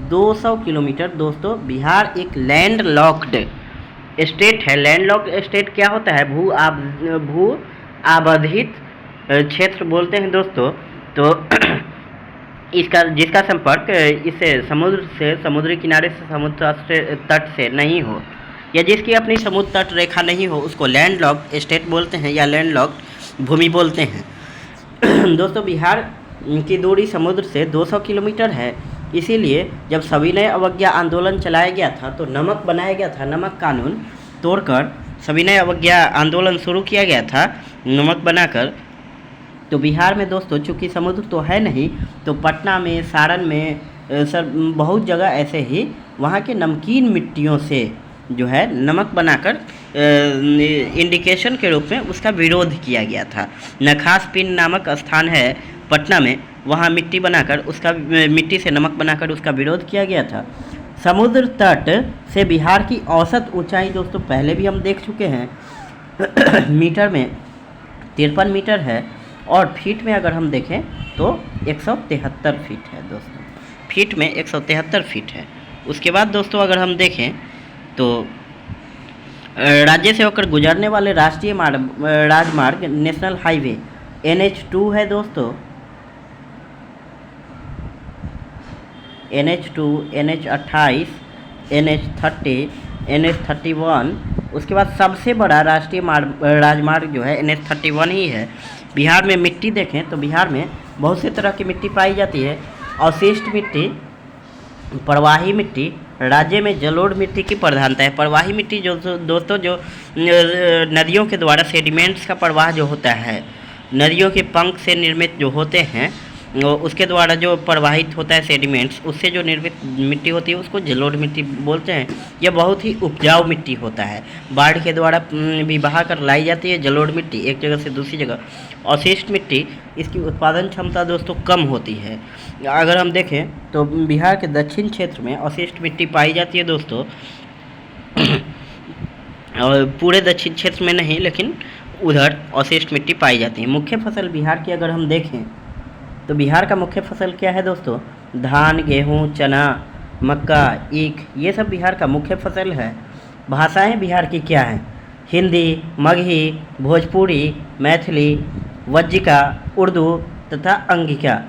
200 किलोमीटर दोस्तों। बिहार एक लैंड लॉक्ड स्टेट है। लैंड लॉक्ड स्टेट क्या होता है? भू आबादित क्षेत्र बोलते हैं दोस्तों। तो जिसका संपर्क इससे समुद्र से, समुद्री किनारे से, समुद्र तट से नहीं हो, या जिसकी अपनी समुद्र तट रेखा नहीं हो, उसको लैंड लॉक्ड स्टेट बोलते हैं या लैंड लॉक्ड भूमि बोलते हैं। दोस्तों बिहार की दूरी समुद्र से 200 किलोमीटर है। इसीलिए जब सविनय अवज्ञा आंदोलन चलाया गया था तो नमक बनाया गया था, नमक कानून तोड़कर सविनय अवज्ञा आंदोलन शुरू किया गया था नमक बनाकर। तो बिहार में दोस्तों चूँकि समुद्र तो है नहीं, तो पटना में, सारण में, सर बहुत जगह ऐसे ही वहाँ के नमकीन मिट्टियों से जो है नमक बनाकर इंडिकेशन के रूप में उसका विरोध किया गया था। नखास पिंड नामक स्थान है पटना में, वहाँ मिट्टी बनाकर उसका मिट्टी से नमक बनाकर उसका विरोध किया गया था। समुद्र तट से बिहार की औसत ऊंचाई दोस्तों पहले भी हम देख चुके हैं मीटर में 53 मीटर है, और फीट में अगर हम देखें तो 173 फीट है दोस्तों। फीट में 173 फीट है। उसके बाद दोस्तों अगर हम देखें तो राज्य से होकर गुजरने वाले राष्ट्रीय राजमार्ग नेशनल हाईवे NH2 है दोस्तों। NH2, NH28, NH30, NH31। उसके बाद सबसे बड़ा राष्ट्रीय राजमार्ग जो है NH31 ही है। बिहार में मिट्टी देखें तो बिहार में बहुत से तरह की मिट्टी पाई जाती है। अवशिष्ट मिट्टी, प्रवाही मिट्टी, राज्य में जलोढ़ मिट्टी की प्रधानता है। प्रवाही मिट्टी जो दोस्तों जो नदियों के द्वारा सेडिमेंट्स का प्रवाह जो होता है, नदियों के पंख से निर्मित जो होते हैं, उसके द्वारा जो प्रवाहित होता है सेडिमेंट्स, उससे जो निर्मित मिट्टी होती है उसको जलोढ़ मिट्टी बोलते हैं। यह बहुत ही उपजाऊ मिट्टी होता है, बाढ़ के द्वारा भी बहा कर लाई जाती है जलोढ़ मिट्टी एक जगह से दूसरी जगह। अवशिष्ट मिट्टी, इसकी उत्पादन क्षमता दोस्तों कम होती है। अगर हम देखें तो बिहार के दक्षिण क्षेत्र में अवशिष्ट मिट्टी पाई जाती है दोस्तों, और पूरे दक्षिण क्षेत्र में नहीं, लेकिन उधर अवशिष्ट मिट्टी पाई जाती है। मुख्य फसल बिहार की अगर हम देखें तो बिहार का मुख्य फसल क्या है दोस्तों? धान, गेहूँ, चना, मक्का, ईख, ये सब बिहार का मुख्य फसल है। भाषाएं बिहार की क्या हैं? हिंदी, मगही, भोजपुरी, मैथिली, वज्जिका, उर्दू तथा अंगिका।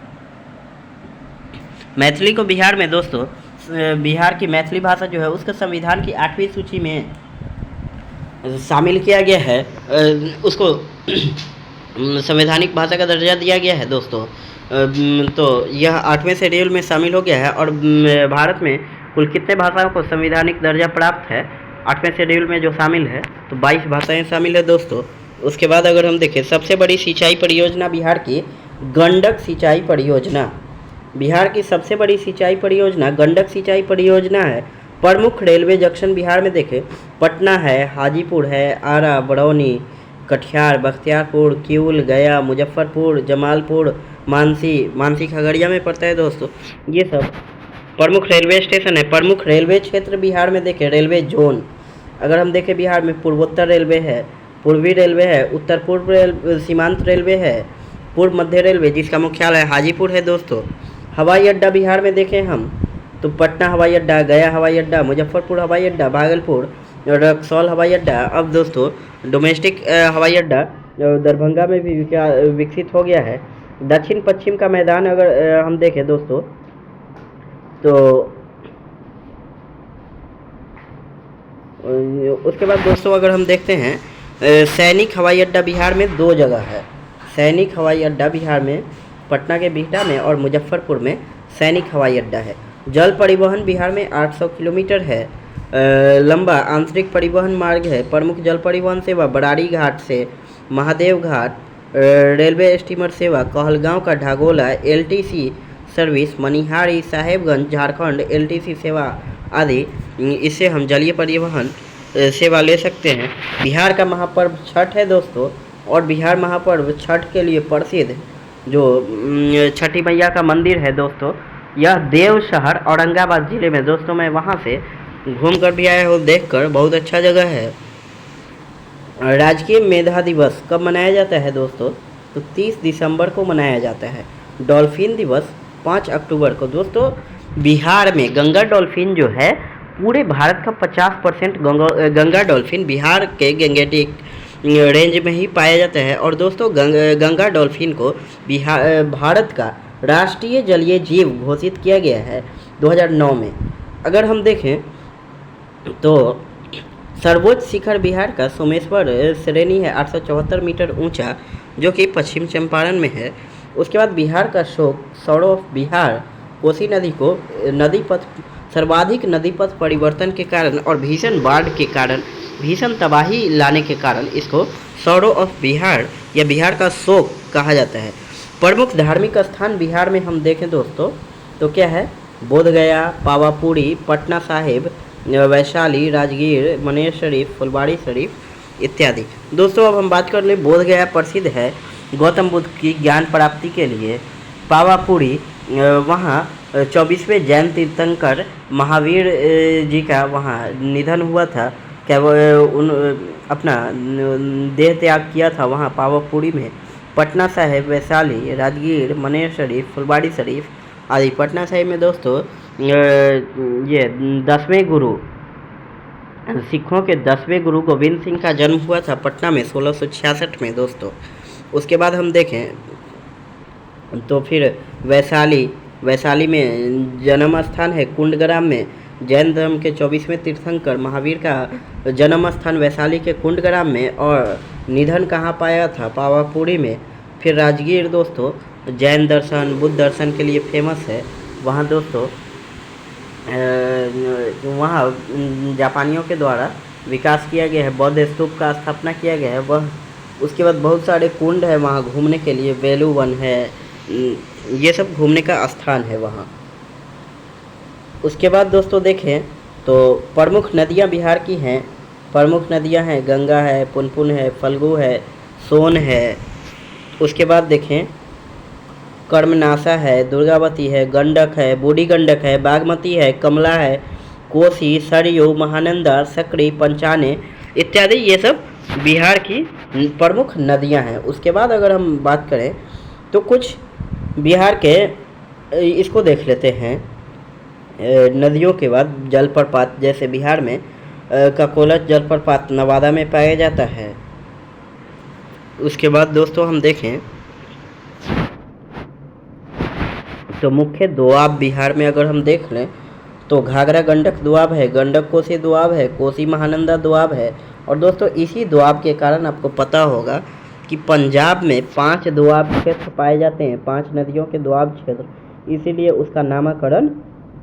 मैथिली को बिहार में दोस्तों, बिहार की मैथिली भाषा जो है उसका संविधान की 8वीं सूची में शामिल किया गया है। उसको संवैधानिक भाषा का दर्जा दिया गया है दोस्तों। तो यह 8वें शेड्यूल में शामिल हो गया है। और भारत में कुल कितने भाषाओं को संवैधानिक दर्जा प्राप्त है 8वें शेड्यूल में जो शामिल है? तो 22 भाषाएं शामिल है दोस्तों। उसके बाद अगर हम देखें सबसे बड़ी सिंचाई परियोजना बिहार की गंडक सिंचाई परियोजना। बिहार की सबसे बड़ी सिंचाई परियोजना गंडक सिंचाई परियोजना है। प्रमुख रेलवे जंक्शन बिहार में देखें पटना है, हाजीपुर है, आरा, बरौनी, कटिहार, बख्तियारपुर, किऊल, गया, मुजफ्फरपुर, जमालपुर, मानसी खगड़िया में पड़ता है दोस्तों। ये सब प्रमुख रेलवे स्टेशन है। प्रमुख रेलवे क्षेत्र बिहार में देखें रेलवे जोन, अगर हम देखें बिहार में पूर्वोत्तर रेलवे है, पूर्वी रेलवे है, उत्तर पूर्व सीमांत रेलवे है, पूर्व मध्य रेलवे जिसका मुख्यालय हाजीपुर है दोस्तों। हवाई अड्डा बिहार में देखें हम तो पटना हवाई अड्डा, गया हवाई अड्डा, मुजफ्फरपुर हवाई अड्डा, भागलपुर, रक्सौल हवाई अड्डा। अब दोस्तों डोमेस्टिक हवाई अड्डा दरभंगा में भी विकसित हो गया है। दक्षिण पश्चिम का मैदान अगर हम देखें दोस्तों तो उसके बाद दोस्तों अगर हम देखते हैं सैनिक हवाई अड्डा बिहार में 2 जगह है। सैनिक हवाई अड्डा बिहार में पटना के बिहटा में और मुजफ्फरपुर में सैनिक हवाई अड्डा है। जल परिवहन बिहार में 800 किलोमीटर है लंबा आंतरिक परिवहन मार्ग है। प्रमुख जल परिवहन सेवा बरारी घाट से महादेव घाट, रेलवे स्टीमर सेवा कहलगांव का Dhagola LTC service, Manihari Sahebganj Jharkhand LTC सेवा आदि, इससे हम जलीय परिवहन सेवा ले सकते हैं। बिहार का महापर्व छठ है दोस्तों, और बिहार महापर्व छठ के लिए प्रसिद्ध जो छठी मैया का मंदिर है दोस्तों, यह देव शहर औरंगाबाद ज़िले में दोस्तों, मैं वहाँ से घूम कर भी आया हूँ, देख कर बहुत अच्छा जगह है। राजकीय मेधा दिवस कब मनाया जाता है दोस्तों? तो 30 दिसंबर को मनाया जाता है। डॉल्फिन दिवस 5 अक्टूबर को। दोस्तों बिहार में गंगा डॉल्फिन जो है, पूरे भारत का 50% गंगा डॉल्फिन बिहार के गंगेटिक रेंज में ही पाया जाता है। और दोस्तों गंगा डॉल्फिन को भारत का राष्ट्रीय जलीय जीव घोषित किया गया है 2009 में। अगर हम देखें तो सर्वोच्च शिखर बिहार का सोमेश्वर श्रेणी है 874 मीटर ऊंचा, जो कि पश्चिम चंपारण में है। उसके बाद बिहार का शोक सौरव ऑफ बिहार कोसी नदी को नदी पथ सर्वाधिक नदी पथ परिवर्तन के कारण और भीषण बाढ़ के कारण, भीषण तबाही लाने के कारण इसको सौरव ऑफ बिहार या बिहार का शोक कहा जाता है। प्रमुख धार्मिक स्थान बिहार में हम देखें दोस्तों तो क्या है? बोधगया, पावापुरी, पटना साहिब, वैशाली, राजगीर, मनेर शरीफ, फुलवाड़ी शरीफ इत्यादि। दोस्तों अब हम बात कर लें, बोधगया प्रसिद्ध है गौतम बुद्ध की ज्ञान प्राप्ति के लिए। पावापुरी वहाँ 24वें जैन तीर्थंकर महावीर जी का वहाँ निधन हुआ था, क्या वो अपना देह त्याग किया था वहाँ पावापुरी में। पटना साहिब, वैशाली, राजगीर, मनेर शरीफ, फुलवाड़ी शरीफ आदि। पटना साहिब में दोस्तों ये 10वें गुरु, सिखों के 10वें गुरु गोविंद सिंह का जन्म हुआ था पटना में 1666 में दोस्तों। उसके बाद हम देखें तो फिर वैशाली में जन्म स्थान है कुंडग्राम में। जैन धर्म के 24वें तीर्थंकर महावीर का जन्म स्थान वैशाली के कुंडग्राम में, और निधन कहाँ पाया था? पावापुरी में। फिर राजगीर दोस्तों जैन दर्शन, बुद्ध दर्शन के लिए फेमस है वहाँ दोस्तों। वहाँ जापानियों के द्वारा विकास किया गया है, बौद्ध स्तूप का स्थापना किया गया है वह। उसके बाद बहुत सारे कुंड है वहाँ घूमने के लिए, वेलू वन है, ये सब घूमने का स्थान है वहाँ। उसके बाद दोस्तों देखें तो प्रमुख नदियाँ बिहार की हैं। प्रमुख नदियाँ हैं गंगा है, पुनपुन है, फल्गु है, सोन है। उसके बाद देखें कर्मनाशा है, दुर्गावती है, गंडक है, बूढ़ी गंडक है, बागमती है, कमला है, कोसी, सरयू, महानंदा, सकरी, पंचाने इत्यादि, ये सब बिहार की प्रमुख नदियां हैं। उसके बाद अगर हम बात करें तो कुछ बिहार के इसको देख लेते हैं नदियों के बाद जलप्रपात। जैसे बिहार में ककोलत जलप्रपात नवादा में पाया जाता है। उसके बाद दोस्तों हम देखें तो मुख्य दोआब बिहार में अगर हम देख लें तो घाघरा गंडक दोआब है, गंडक कोसी दोआब है, कोसी महानंदा दोआब है। और दोस्तों इसी दोआब के कारण आपको पता होगा कि पंजाब में 5 दोआब क्षेत्र पाए जाते हैं, 5 नदियों के दोआब क्षेत्र, इसीलिए उसका नामकरण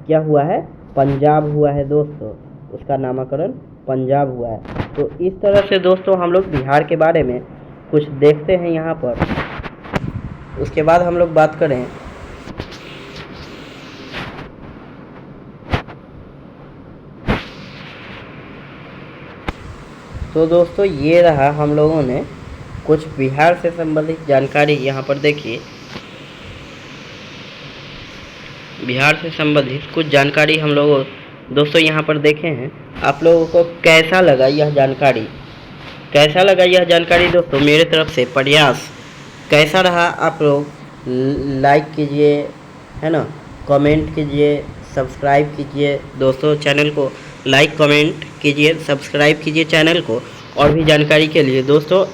क्या हुआ है? पंजाब हुआ है दोस्तों, उसका नामकरण पंजाब हुआ है। तो इस तरह से दोस्तों हम लोग बिहार के बारे में कुछ देखते हैं यहाँ पर। उसके बाद हम लोग बात करें तो दोस्तों ये रहा हम लोगों ने कुछ बिहार से संबंधित जानकारी। यहाँ पर देखिए बिहार से संबंधित कुछ जानकारी हम लोग दोस्तों यहाँ पर देखे हैं। आप लोगों को कैसा लगा यह जानकारी? कैसा लगा यह जानकारी दोस्तों? मेरे तरफ से प्रयास कैसा रहा आप लोग लाइक कीजिए, है ना, कमेंट कीजिए, सब्सक्राइब कीजिए दोस्तों, चैनल को लाइक कमेंट कीजिए, सब्सक्राइब कीजिए चैनल को और भी जानकारी के लिए दोस्तों।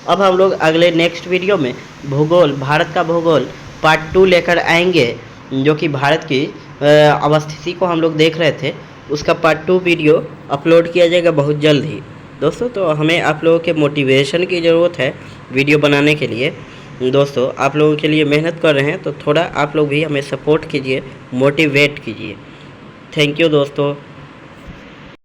अब हम लोग अगले नेक्स्ट वीडियो में भूगोल, भारत का भूगोल पार्ट 2 लेकर आएंगे, जो कि भारत की अवस्थिति को हम लोग देख रहे थे, उसका पार्ट 2 वीडियो अपलोड किया जाएगा बहुत जल्द ही दोस्तों। तो हमें आप लोगों के मोटिवेशन की ज़रूरत है वीडियो बनाने के लिए दोस्तों। आप लोगों के लिए मेहनत कर रहे हैं, तो थोड़ा आप लोग भी हमें सपोर्ट कीजिए, मोटिवेट कीजिए। थैंक यू दोस्तों।